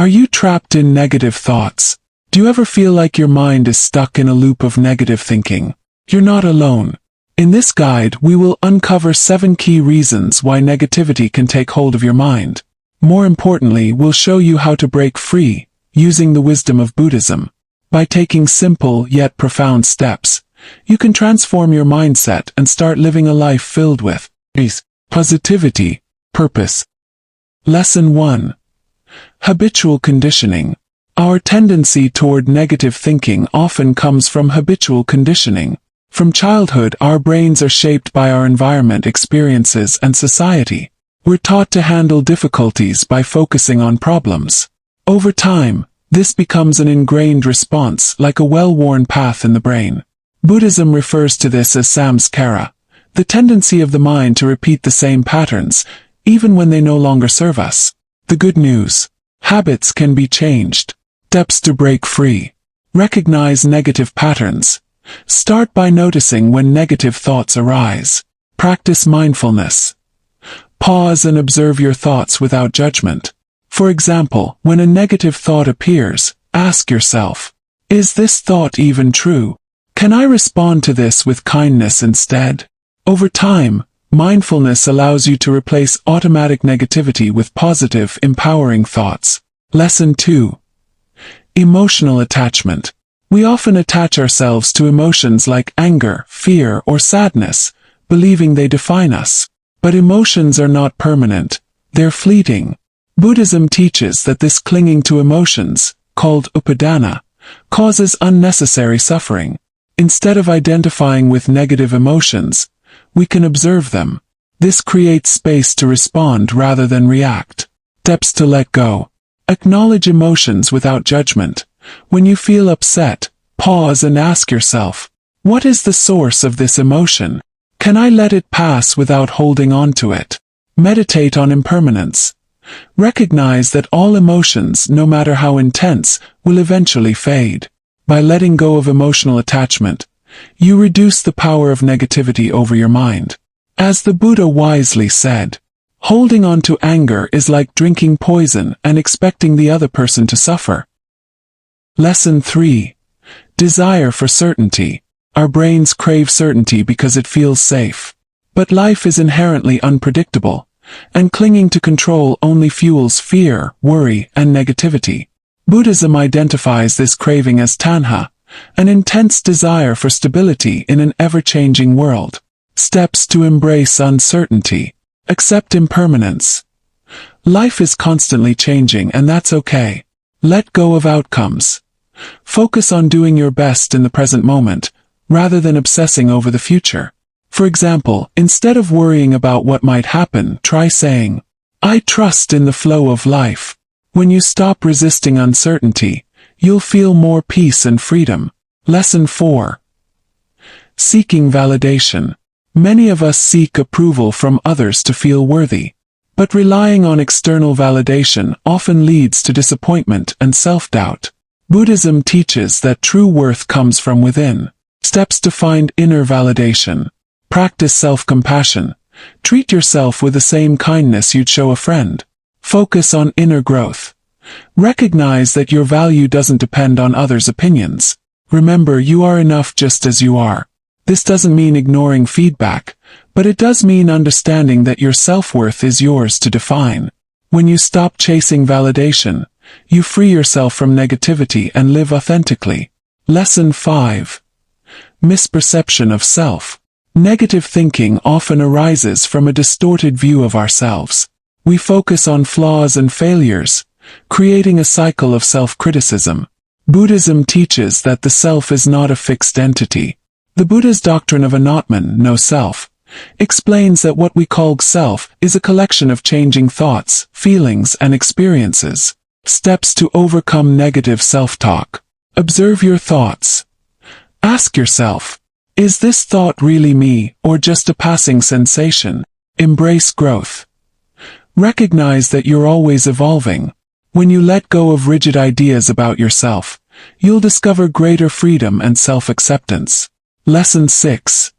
Are you trapped in negative thoughts? Do you ever feel like your mind is stuck in a loop of negative thinking? You're not alone. In this guide, we will uncover 7 key reasons why negativity can take hold of your mind. More importantly, we'll show you how to break free, using the wisdom of Buddhism. By taking simple yet profound steps, you can transform your mindset and start living a life filled with peace, positivity, purpose. Lesson 1. Habitual conditioning. Our tendency toward negative thinking often comes from habitual conditioning. From childhood, our brains are shaped by our environment, experiences, and society. We're taught to handle difficulties by focusing on problems. Over time, this becomes an ingrained response, like a well-worn path in the brain. Buddhism refers to this as samskara, the tendency of the mind to repeat the same patterns, even when they no longer serve us. The good news: habits can be changed. Steps to break free. Recognize negative patterns. Start by noticing when negative thoughts arise. Practice mindfulness. Pause and observe your thoughts without judgment. For example, when a negative thought appears, ask yourself, is this thought even true? Can I respond to this with kindness instead? Over time, mindfulness allows you to replace automatic negativity with positive, empowering thoughts. Lesson 2. Emotional attachment. We often attach ourselves to emotions like anger, fear, or sadness, believing they define us. But emotions are not permanent, they're fleeting. Buddhism teaches that this clinging to emotions, called upadana, causes unnecessary suffering. Instead of identifying with negative emotions, we can observe them. This creates space to respond rather than react. Steps to let go. Acknowledge emotions without judgment. When you feel upset, pause and ask yourself, what is the source of this emotion? Can I let it pass without holding on to it? Meditate on impermanence. Recognize that all emotions, no matter how intense, will eventually fade. By letting go of emotional attachment, you reduce the power of negativity over your mind. As the Buddha wisely said, holding on to anger is like drinking poison and expecting the other person to suffer. Lesson 3. Desire for certainty. Our brains crave certainty because it feels safe. But life is inherently unpredictable, and clinging to control only fuels fear, worry, and negativity. Buddhism identifies this craving as tanha, an intense desire for stability in an ever-changing world. Steps to embrace uncertainty. Accept impermanence. Life is constantly changing, and that's okay. Let go of outcomes. Focus on doing your best in the present moment, rather than obsessing over the future. For example, instead of worrying about what might happen, try saying, I trust in the flow of life. When you stop resisting uncertainty, you'll feel more peace and freedom. Lesson 4. Seeking validation. Many of us seek approval from others to feel worthy. But relying on external validation often leads to disappointment and self-doubt. Buddhism teaches that true worth comes from within. Steps to find inner validation. Practice self-compassion. Treat yourself with the same kindness you'd show a friend. Focus on inner growth. Recognize that your value doesn't depend on others' opinions. Remember, you are enough just as you are. This doesn't mean ignoring feedback, but it does mean understanding that your self-worth is yours to define. When you stop chasing validation, you free yourself from negativity and live authentically. Lesson 5. Misperception of self. Negative thinking often arises from a distorted view of ourselves. We focus on flaws and failures, creating a cycle of self-criticism. Buddhism teaches that the self is not a fixed entity. The Buddha's doctrine of anatman, no self, explains that what we call self is a collection of changing thoughts, feelings, and experiences. Steps to overcome negative self-talk. Observe your thoughts. Ask yourself, is this thought really me, or just a passing sensation? Embrace growth. Recognize that you're always evolving. When you let go of rigid ideas about yourself, you'll discover greater freedom and self-acceptance. Lesson 6.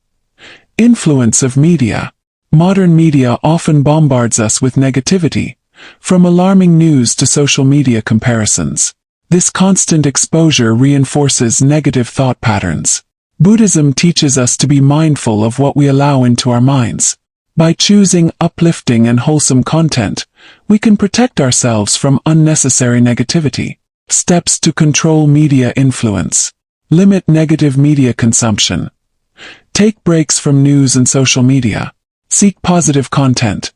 Influence of media. Modern media often bombards us with negativity, From alarming news to social media comparisons, this constant exposure reinforces negative thought patterns. Buddhism teaches us to be mindful of what we allow into our minds. By choosing uplifting and wholesome content, we can protect ourselves from unnecessary negativity. Steps to control media influence. Limit negative media consumption. Take breaks from news and social media. Seek positive content.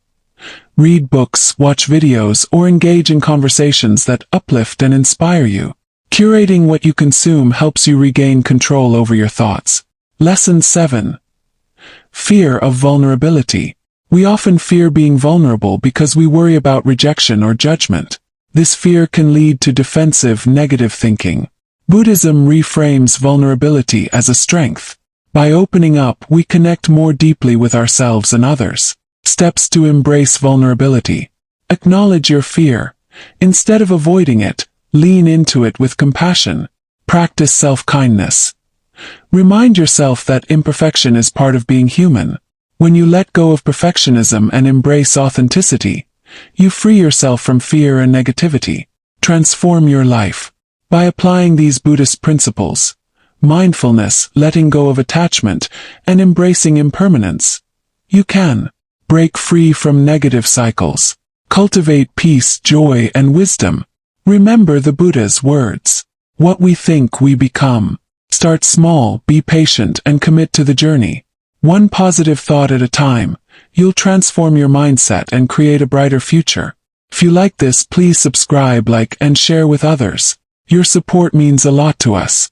Read books, watch videos, or engage in conversations that uplift and inspire you. Curating what you consume helps you regain control over your thoughts. Lesson 7. Fear of vulnerability. We often fear being vulnerable because we worry about rejection or judgment. This fear can lead to defensive, negative thinking. Buddhism reframes vulnerability as a strength. By opening up, we connect more deeply with ourselves and others. Steps to embrace vulnerability. Acknowledge your fear. Instead of avoiding it, lean into it with compassion. Practice self-kindness. Remind yourself that imperfection is part of being human. When you let go of perfectionism and embrace authenticity, you free yourself from fear and negativity. Transform your life. By applying these Buddhist principles, mindfulness, letting go of attachment, and embracing impermanence, you can break free from negative cycles. Cultivate peace, joy, and wisdom. Remember the Buddha's words. What we think, we become. Start small, be patient, and commit to the journey. One positive thought at a time, you'll transform your mindset and create a brighter future. If you like this, please subscribe, like, and share with others. Your support means a lot to us.